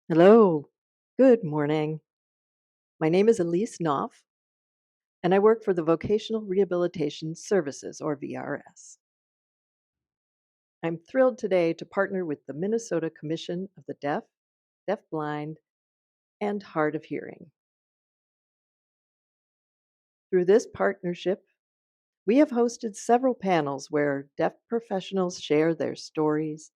Hello. Good morning. My name is Elise Knopf, and I work for the Vocational Rehabilitation Services, or VRS. I'm thrilled today to partner with the Minnesota Commission of the Deaf, Deafblind, and Hard of Hearing. Through this partnership, we have hosted several panels where deaf professionals share their stories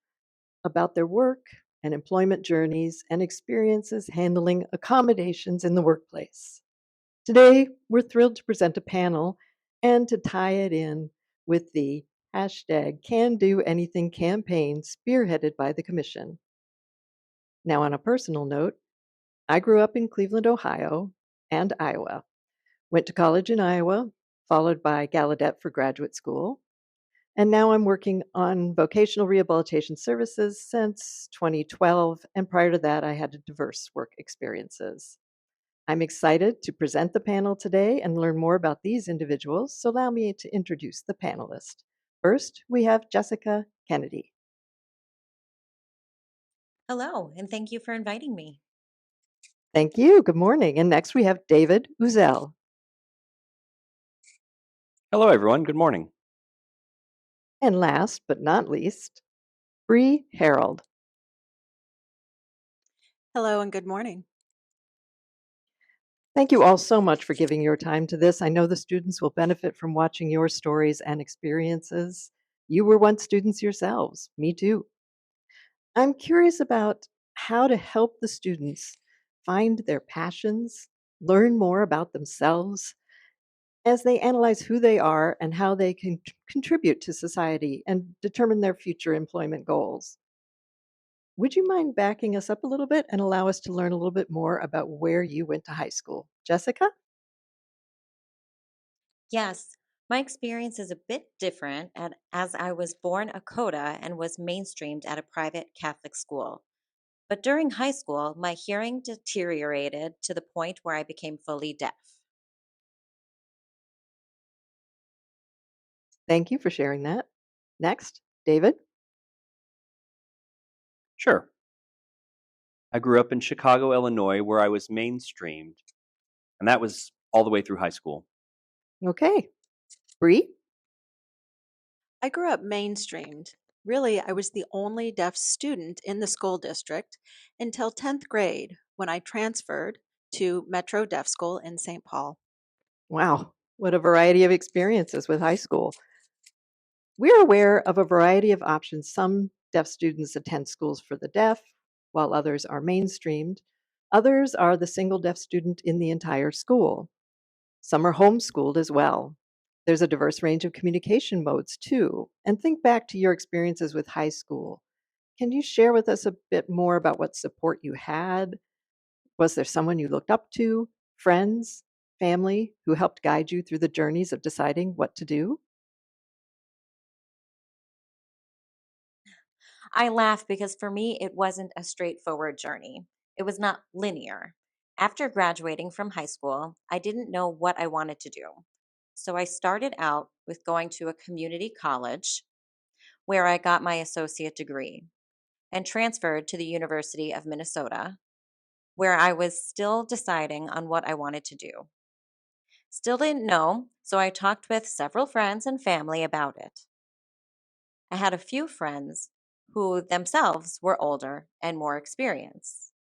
about their work and employment journeys and experiences handling accommodations in the workplace. Today, we're thrilled to present a panel and to tie it in with the hashtag Can Do Anything campaign spearheaded by the Commission. Now, on a personal note, I grew up in Cleveland, Ohio and Iowa, went to college in Iowa, followed by Gallaudet for graduate school, and now I'm working on vocational rehabilitation services since 2012, and prior to that, I had diverse work experiences. I'm excited to present the panel today and learn more about these individuals, so allow me to introduce the panelists. First, we have Jessica Kennedy. Hello, and thank you for inviting me. Thank you. Good morning. And next we have David Uzzell. Hello, everyone. Good morning. And last but not least, Bree Herold. Hello and good morning. Thank you all so much for giving your time to this. I know the students will benefit from watching your stories and experiences. You were once students yourselves. Me too. I'm curious about how to help the students find their passions, learn more about themselves as they analyze who they are and how they can contribute to society and determine their future employment goals. Would you mind backing us up a little bit and allow us to learn a little bit more about where you went to high school? Jessica? Yes, my experience is a bit different as I was born a coda and was mainstreamed at a private Catholic school. But during high school, my hearing deteriorated to the point where I became fully deaf. Thank you for sharing that. Next, David. Sure. I grew up in Chicago, Illinois, where I was mainstreamed, and that was all the way through high school. Okay. Bree? I grew up mainstreamed. Really, I was the only deaf student in the school district until 10th grade when I transferred to Metro Deaf School in St. Paul. Wow, what a variety of experiences with high school. We're aware of a variety of options. Some deaf students attend schools for the deaf, while others are mainstreamed. Others are the single deaf student in the entire school. Some are homeschooled as well. There's a diverse range of communication modes too. And think back to your experiences with high school. Can you share with us a bit more about what support you had? Was there someone you looked up to, friends, family who helped guide you through the journeys of deciding what to do? I laugh because for me, it wasn't a straightforward journey. It was not linear. After graduating from high school, I didn't know what I wanted to do. So I started out with going to a community college where I got my associate degree and transferred to the University of Minnesota, where I was still deciding on what I wanted to do. Still didn't know, so I talked with several friends and family about it. I had a few friends who themselves were older and more experienced.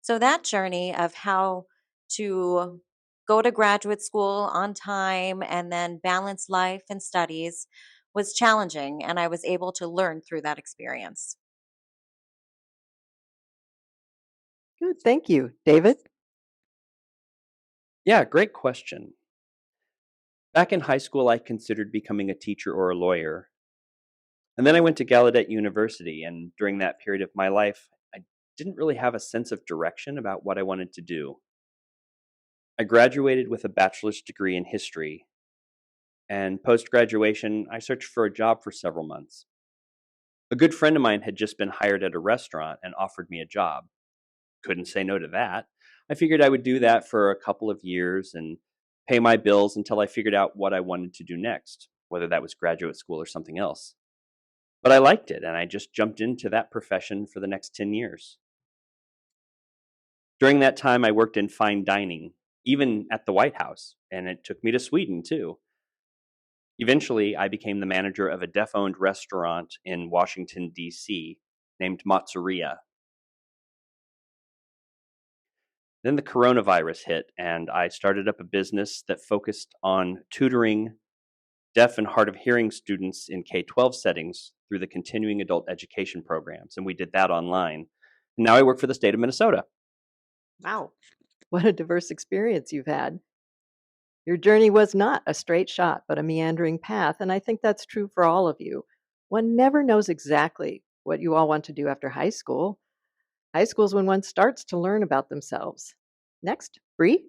So that journey of how to go to graduate school on time and then balance life and studies was challenging, and I was able to learn through that experience. Good, thank you. David? Yeah, great question. Back in high school, I considered becoming a teacher or a lawyer. And then I went to Gallaudet University, and during that period of my life, I didn't really have a sense of direction about what I wanted to do. I graduated with a bachelor's degree in history, and post graduation, I searched for a job for several months. A good friend of mine had just been hired at a restaurant and offered me a job. Couldn't say no to that. I figured I would do that for a couple of years and pay my bills until I figured out what I wanted to do next, whether that was graduate school or something else. But I liked it, and I just jumped into that profession for the next 10 years. During that time, I worked in fine dining, even at the White House, and it took me to Sweden too. Eventually, I became the manager of a deaf owned restaurant in Washington, D.C., named Mozzeria. Then the coronavirus hit, and I started up a business that focused on tutoring deaf and hard of hearing students in K 12 settings through the continuing adult education programs. And we did that online. And now I work for the state of Minnesota. Wow, what a diverse experience you've had. Your journey was not a straight shot, but a meandering path, and I think that's true for all of you. One never knows exactly what you all want to do after high school. High school is when one starts to learn about themselves. Next, Bree.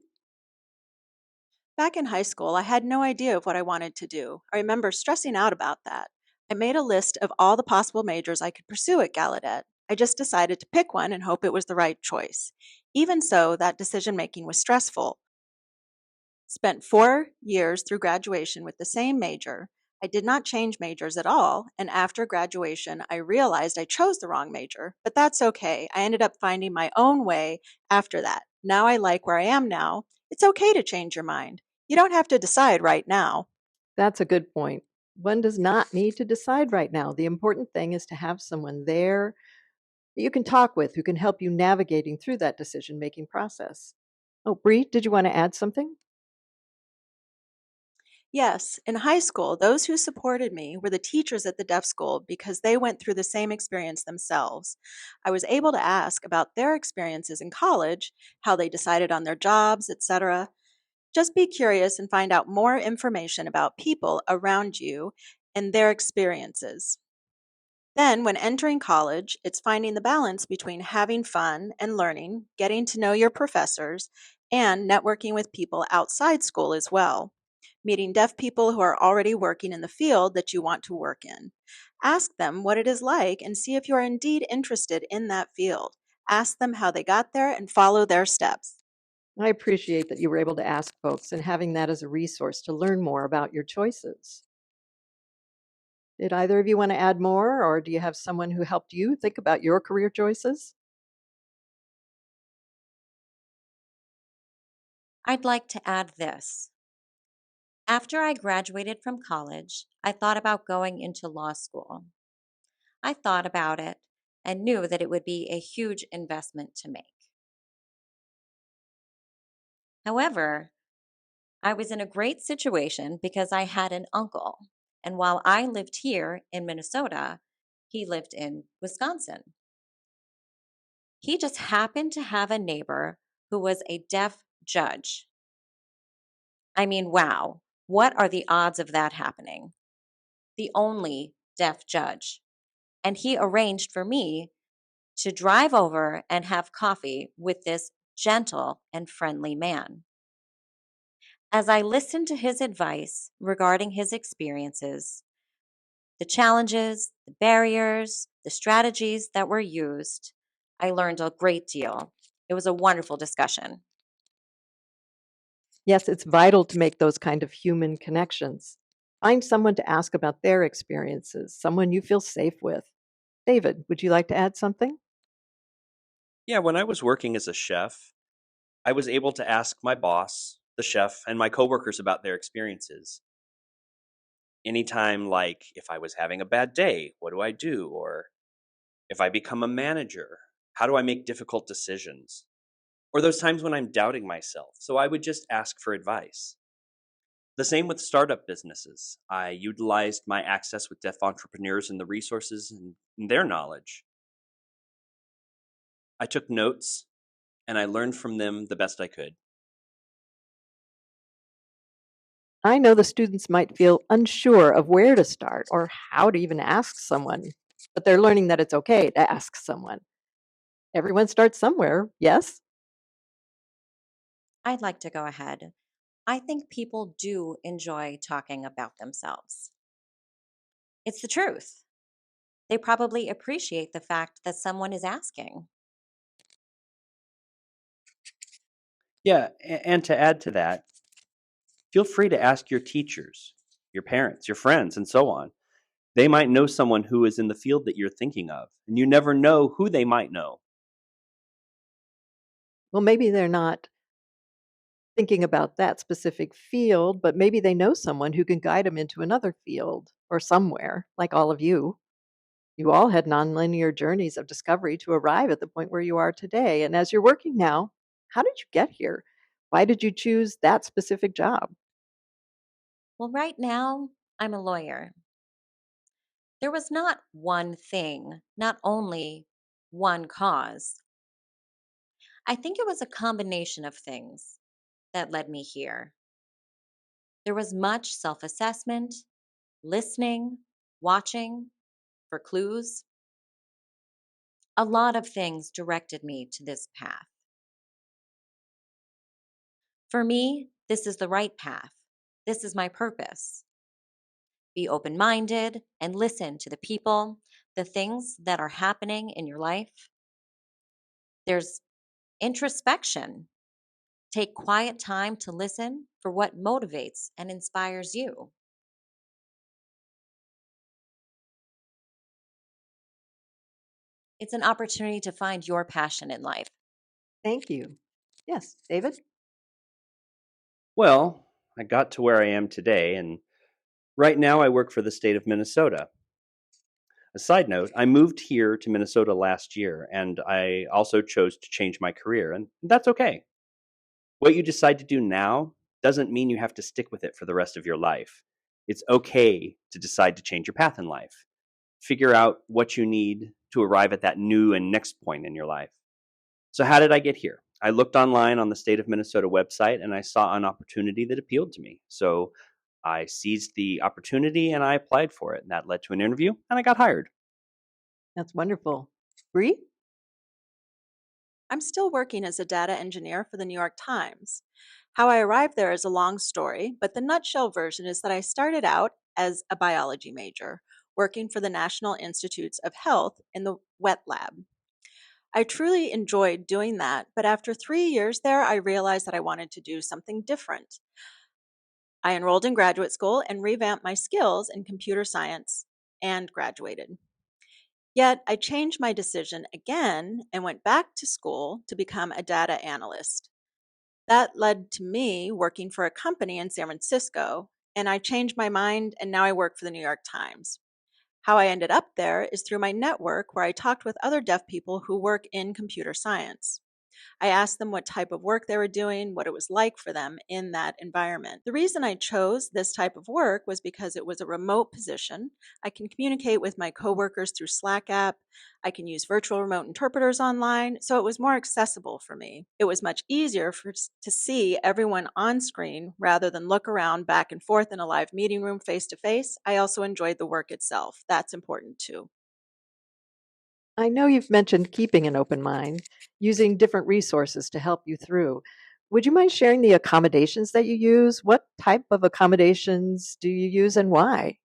Back in high school, I had no idea of what I wanted to do. I remember stressing out about that. I made a list of all the possible majors I could pursue at Gallaudet. I just decided to pick one and hope it was the right choice. Even so, that decision making was stressful. Spent 4 years through graduation with the same major. I did not change majors at all, and after graduation, I realized I chose the wrong major, but that's okay. I ended up finding my own way after that. Now I like where I am now. It's okay to change your mind. You don't have to decide right now. That's a good point. One does not need to decide right now. The important thing is to have someone there that you can talk with who can help you navigating through that decision making process. Oh, Bree, did you want to add something? Yes, in high school, those who supported me were the teachers at the deaf school because they went through the same experience themselves. I was able to ask about their experiences in college, how they decided on their jobs, etc. Just be curious and find out more information about people around you and their experiences. Then, when entering college, it's finding the balance between having fun and learning, getting to know your professors, and networking with people outside school as well. Meeting deaf people who are already working in the field that you want to work in. Ask them what it is like and see if you are indeed interested in that field. Ask them how they got there and follow their steps. I appreciate that you were able to ask folks and having that as a resource to learn more about your choices. Did either of you want to add more, or do you have someone who helped you think about your career choices? I'd like to add this. After I graduated from college, I thought about going into law school. I thought about it and knew that it would be a huge investment to make. However, I was in a great situation because I had an uncle. And while I lived here in Minnesota, he lived in Wisconsin. He just happened to have a neighbor who was a deaf judge. I mean, wow, what are the odds of that happening? The only deaf judge. And he arranged for me to drive over and have coffee with this gentle and friendly man. As I listened to his advice regarding his experiences, the challenges, the barriers, the strategies that were used, I learned a great deal. It was a wonderful discussion. Yes, it's vital to make those kind of human connections. Find someone to ask about their experiences, someone you feel safe with. David, would you like to add something? Yeah, when I was working as a chef, I was able to ask my boss, the chef, and my coworkers about their experiences. Anytime, like if I was having a bad day, what do I do? Or if I become a manager, how do I make difficult decisions? Or those times when I'm doubting myself. So I would just ask for advice. The same with startup businesses. I utilized my access with deaf entrepreneurs and the resources and their knowledge. I took notes and I learned from them the best I could. I know the students might feel unsure of where to start or how to even ask someone, but they're learning that it's okay to ask someone. Everyone starts somewhere, yes? I'd like to go ahead. I think people do enjoy talking about themselves. It's the truth. They probably appreciate the fact that someone is asking. Yeah, and to add to that, feel free to ask your teachers, your parents, your friends, and so on. They might know someone who is in the field that you're thinking of, and you never know who they might know. Well, maybe they're not thinking about that specific field, but maybe they know someone who can guide them into another field or somewhere, like all of you. You all had nonlinear journeys of discovery to arrive at the point where you are today. And as you're working now, how did you get here? Why did you choose that specific job? Well, right now, I'm a lawyer. There was not one thing, not only one cause. I think it was a combination of things that led me here. There was much self assessment, listening, watching for clues. A lot of things directed me to this path. For me, this is the right path. This is my purpose. Be open minded and listen to the people, the things that are happening in your life. There's introspection. Take quiet time to listen for what motivates and inspires you. It's an opportunity to find your passion in life. Thank you. Yes, David? Well, I got to where I am today, and right now I work for the state of Minnesota. A side note, I moved here to Minnesota last year, and I also chose to change my career, and that's okay. What you decide to do now doesn't mean you have to stick with it for the rest of your life. It's okay to decide to change your path in life. Figure out what you need to arrive at that new and next point in your life. So, how did I get here? I looked online on the state of Minnesota website and I saw an opportunity that appealed to me. So, I seized the opportunity and I applied for it. And that led to an interview and I got hired. That's wonderful. Bree? I'm still working as a data engineer for the New York Times. How I arrived there is a long story, but the nutshell version is that I started out as a biology major, working for the National Institutes of Health in the wet lab. I truly enjoyed doing that, but after 3 years there, I realized that I wanted to do something different. I enrolled in graduate school and revamped my skills in computer science and graduated. Yet I changed my decision again and went back to school to become a data analyst. That led to me working for a company in San Francisco, and I changed my mind and now I work for the New York Times. How I ended up there is through my network where I talked with other deaf people who work in computer science. I asked them what type of work they were doing, what it was like for them in that environment. The reason I chose this type of work was because it was a remote position. I can communicate with my coworkers through Slack app. I can use virtual remote interpreters online, so it was more accessible for me. It was much easier to see everyone on screen rather than look around back and forth in a live meeting room face to face. I also enjoyed the work itself. That's important too. I know you've mentioned keeping an open mind, using different resources to help you through. Would you mind sharing the accommodations that you use? What type of accommodations do you use and why?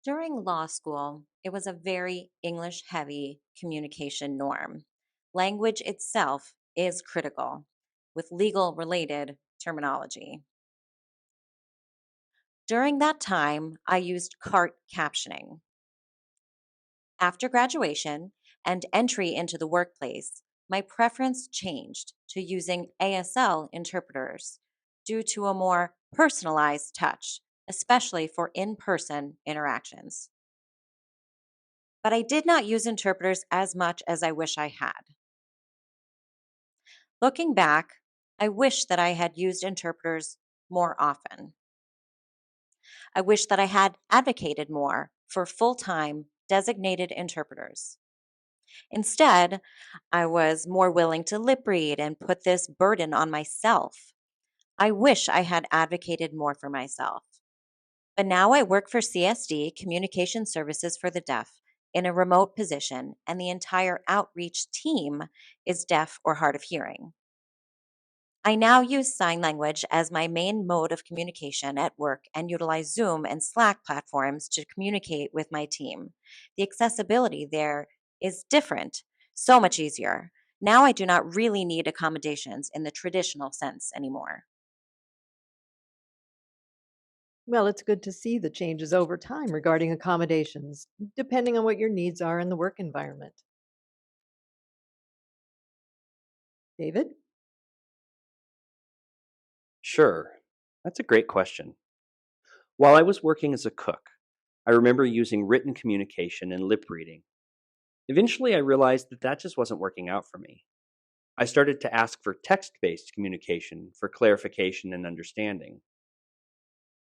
During law school, it was a very English heavy communication norm. Language itself is critical with legal related terminology. During that time, I used cart captioning. After graduation and entry into the workplace, my preference changed to using ASL interpreters due to a more personalized touch, especially for in person interactions. But I did not use interpreters as much as I wish I had. Looking back, I wish that I had used interpreters more often. I wish that I had advocated more for full time designated interpreters. Instead, I was more willing to lip read and put this burden on myself. I wish I had advocated more for myself. But now I work for CSD, Communication Services for the Deaf, in a remote position, and the entire outreach team is deaf or hard of hearing. I now use sign language as my main mode of communication at work and utilize Zoom and Slack platforms to communicate with my team. The accessibility there is different, so much easier. Now I do not really need accommodations in the traditional sense anymore. Well, it's good to see the changes over time regarding accommodations, depending on what your needs are in the work environment. David? Sure, that's a great question. While I was working as a cook, I remember using written communication and lip reading. Eventually, I realized that that just wasn't working out for me. I started to ask for text based communication for clarification and understanding.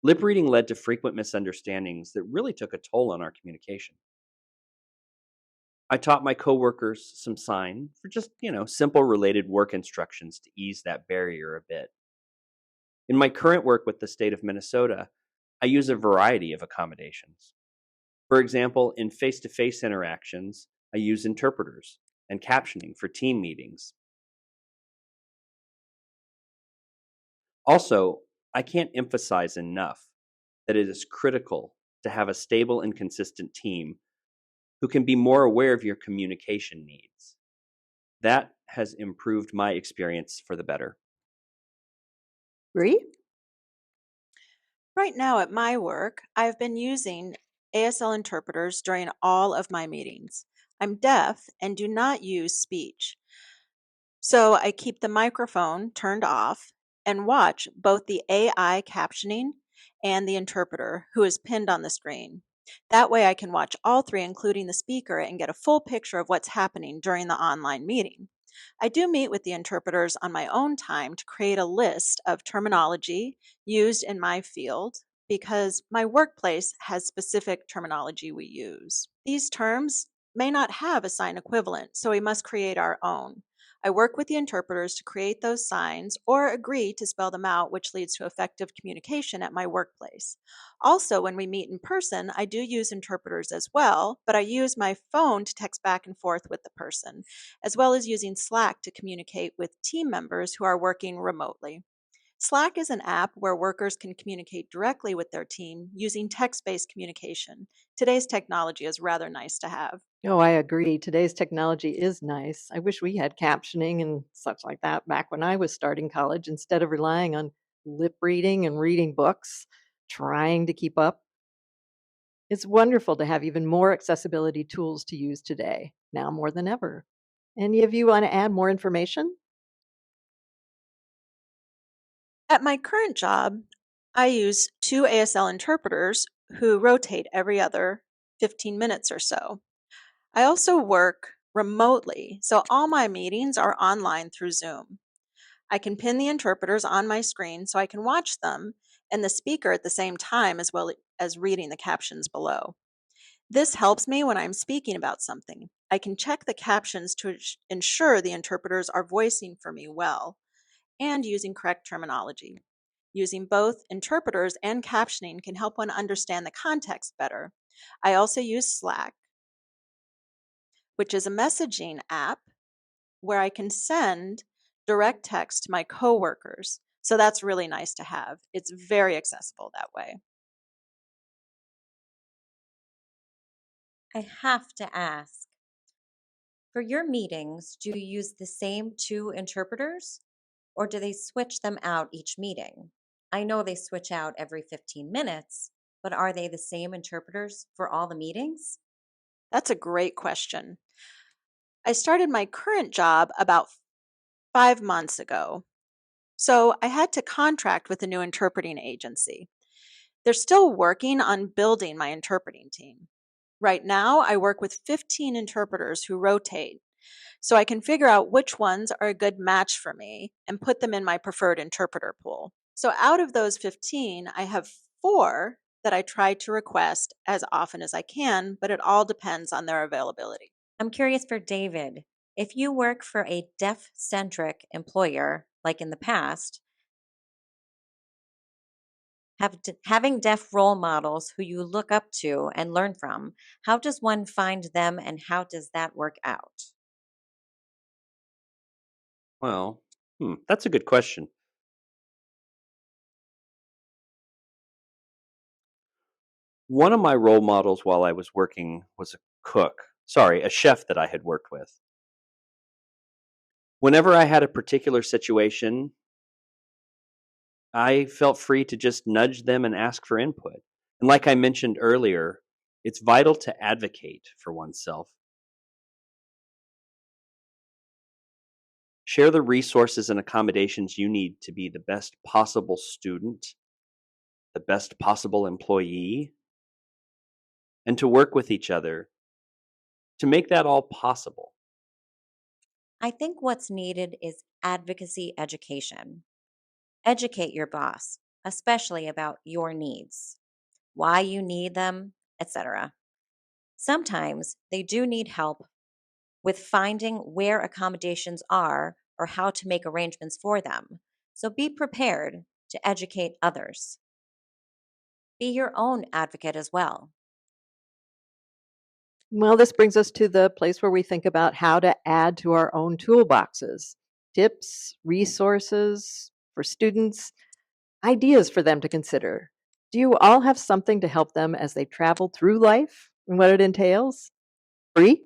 Lip reading led to frequent misunderstandings that really took a toll on our communication. I taught my coworkers some sign for just, simple related work instructions to ease that barrier a bit. In my current work with the state of Minnesota, I use a variety of accommodations. For example, in face to face interactions, I use interpreters and captioning for team meetings. Also, I can't emphasize enough that it is critical to have a stable and consistent team who can be more aware of your communication needs. That has improved my experience for the better. Agree? Right now at my work, I've been using ASL interpreters during all of my meetings. I'm deaf and do not use speech, so I keep the microphone turned off and watch both the AI captioning and the interpreter who is pinned on the screen. That way I can watch all three, including the speaker, and get a full picture of what's happening during the online meeting. I do meet with the interpreters on my own time to create a list of terminology used in my field because my workplace has specific terminology we use. These terms may not have a sign equivalent, so we must create our own. I work with the interpreters to create those signs or agree to spell them out, which leads to effective communication at my workplace. Also, when we meet in person, I do use interpreters as well, but I use my phone to text back and forth with the person, as well as using Slack to communicate with team members who are working remotely. Slack is an app where workers can communicate directly with their team using text based communication. Today's technology is rather nice to have. Oh, I agree. Today's technology is nice. I wish we had captioning and such like that back when I was starting college instead of relying on lip reading and reading books, trying to keep up. It's wonderful to have even more accessibility tools to use today, now more than ever. Any of you want to add more information? At my current job, I use two ASL interpreters who rotate every other 15 minutes or so. I also work remotely, so all my meetings are online through Zoom. I can pin the interpreters on my screen so I can watch them and the speaker at the same time as well as reading the captions below. This helps me when I'm speaking about something. I can check the captions to ensure the interpreters are voicing for me well and using correct terminology. Using both interpreters and captioning can help one understand the context better. I also use Slack, which is a messaging app where I can send direct text to my coworkers. So that's really nice to have. It's very accessible that way. I have to ask, for your meetings, do you use the same two interpreters or do they switch them out each meeting? I know they switch out every 15 minutes, but are they the same interpreters for all the meetings? That's a great question. I started my current job about 5 months ago. So I had to contract with a new interpreting agency. They're still working on building my interpreting team. Right now, I work with 15 interpreters who rotate, so I can figure out which ones are a good match for me and put them in my preferred interpreter pool. So out of those 15, I have 4 that I try to request as often as I can, but it all depends on their availability. I'm curious for David. If you work for a deaf centric employer, like in the past, having deaf role models who you look up to and learn from, how does one find them and how does that work out? Well, that's a good question. One of my role models while I was working was a chef that I had worked with. Whenever I had a particular situation I felt free to just nudge them and ask for input. And like I mentioned earlier, it's vital to advocate for oneself. Share the resources and accommodations you need to be the best possible student, the best possible employee, and to work with each other to make that all possible. I think what's needed is advocacy education. Educate your boss, especially about your needs, why you need them, etc. Sometimes they do need help with finding where accommodations are or how to make arrangements for them. So be prepared to educate others. Be your own advocate as well. Well, this brings us to the place where we think about how to add to our own toolboxes, tips, resources for students, ideas for them to consider. Do you all have something to help them as they travel through life and what it entails? Free?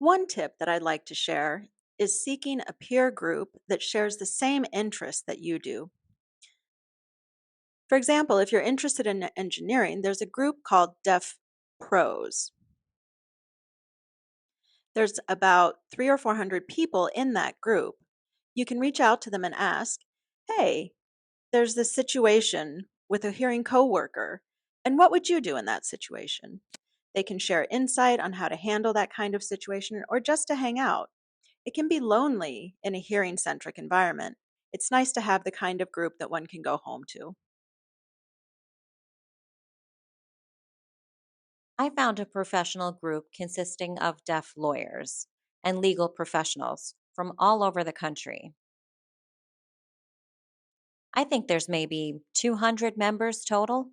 One tip that I'd like to share is seeking a peer group that shares the same interests that you do. For example, if you're interested in engineering, there's a group called Deaf Pros. There's about 300 or 400 people in that group. You can reach out to them and ask, hey, there's this situation with a hearing coworker, and what would you do in that situation? They can share insight on how to handle that kind of situation or just to hang out. It can be lonely in a hearing centric environment. It's nice to have the kind of group that one can go home to. I found a professional group consisting of deaf lawyers and legal professionals from all over the country. I think there's maybe 200 members total.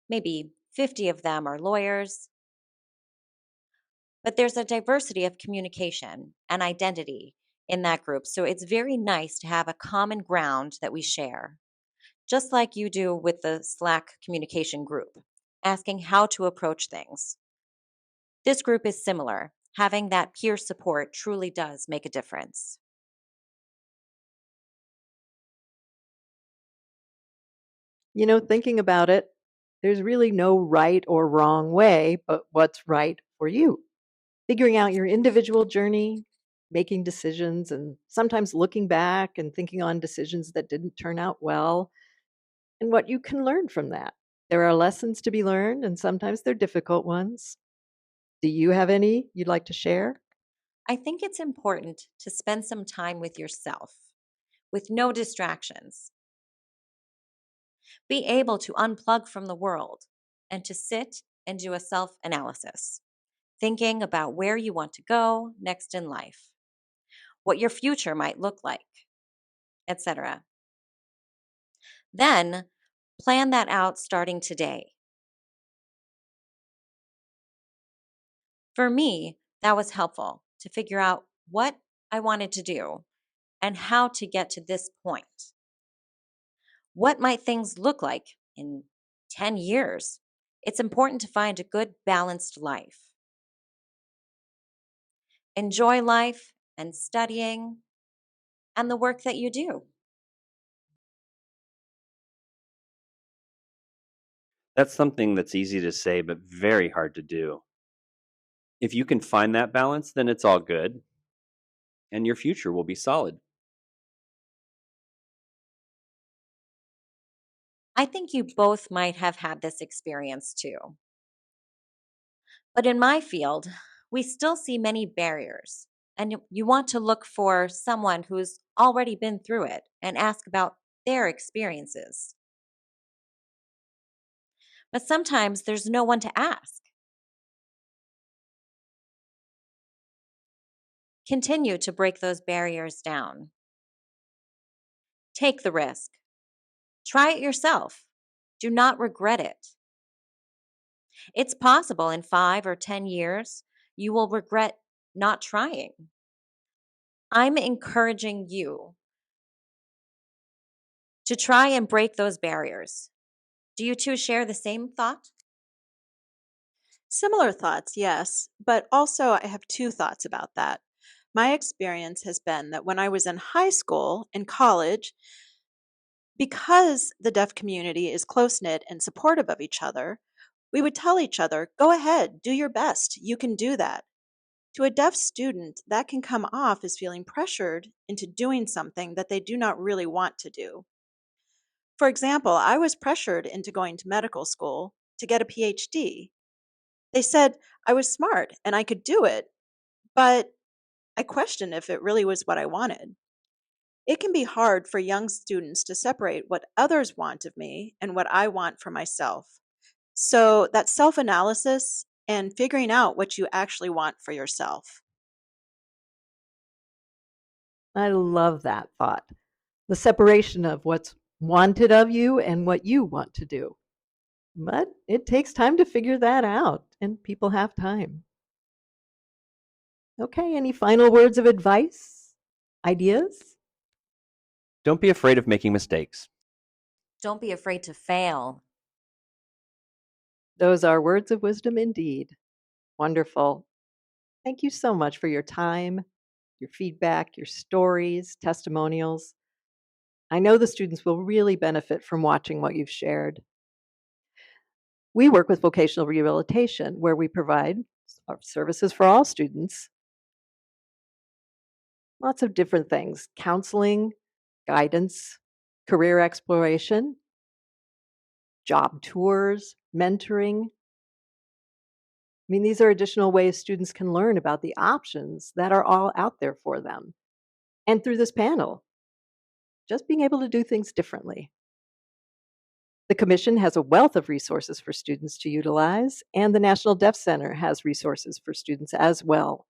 Maybe 50 of them are lawyers, but there's a diversity of communication and identity in that group. So it's very nice to have a common ground that we share, just like you do with the Slack communication group, asking how to approach things. This group is similar. Having that peer support truly does make a difference. Thinking about it, there's really no right or wrong way, but what's right for you. Figuring out your individual journey, making decisions, and sometimes looking back and thinking on decisions that didn't turn out well, and what you can learn from that. There are lessons to be learned, and sometimes they're difficult ones. Do you have any you'd like to share? I think it's important to spend some time with yourself with no distractions. Be able to unplug from the world and to sit and do a self analysis, thinking about where you want to go next in life, what your future might look like, etc. Then plan that out starting today. For me, that was helpful to figure out what I wanted to do and how to get to this point. What might things look like in 10 years? It's important to find a good, balanced life. Enjoy life and studying and the work that you do. That's something that's easy to say, but very hard to do. If you can find that balance, then it's all good, and your future will be solid. I think you both might have had this experience too. But in my field, we still see many barriers, and you want to look for someone who's already been through it and ask about their experiences. But sometimes there's no one to ask. Continue to break those barriers down. Take the risk. Try it yourself. Do not regret it. It's possible in 5 or 10 years you will regret not trying. I'm encouraging you to try and break those barriers. Do you two share the same thought? Similar thoughts, yes, but also I have two thoughts about that. My experience has been that when I was in high school and college, because the deaf community is close knit and supportive of each other, we would tell each other, go ahead, do your best, you can do that. To a deaf student, that can come off as feeling pressured into doing something that they do not really want to do. For example, I was pressured into going to medical school to get a PhD. They said I was smart and I could do it, but I questioned if it really was what I wanted. It can be hard for young students to separate what others want of me and what I want for myself. So that self analysis and figuring out what you actually want for yourself. I love that thought. The separation of what's wanted of you and what you want to do. But it takes time to figure that out, and people have time. Okay, any final words of advice? Ideas? Don't be afraid of making mistakes. Don't be afraid to fail. Those are words of wisdom indeed. Wonderful. Thank you so much for your time, your feedback, your stories, testimonials. I know the students will really benefit from watching what you've shared. We work with vocational rehabilitation, where we provide services for all students. Lots of different things: counseling, guidance, career exploration, job tours, mentoring. I mean, these are additional ways students can learn about the options that are all out there for them. And through this panel, just being able to do things differently. The Commission has a wealth of resources for students to utilize, and the National Deaf Center has resources for students as well.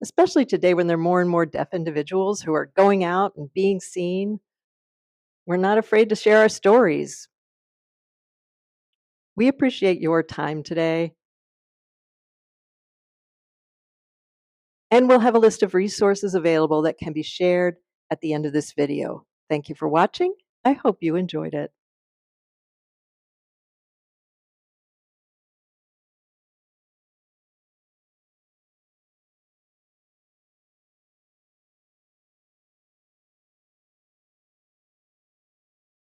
Especially today when there are more and more deaf individuals who are going out and being seen, we're not afraid to share our stories. We appreciate your time today. And we'll have a list of resources available that can be shared at the end of this video. Thank you for watching. I hope you enjoyed it.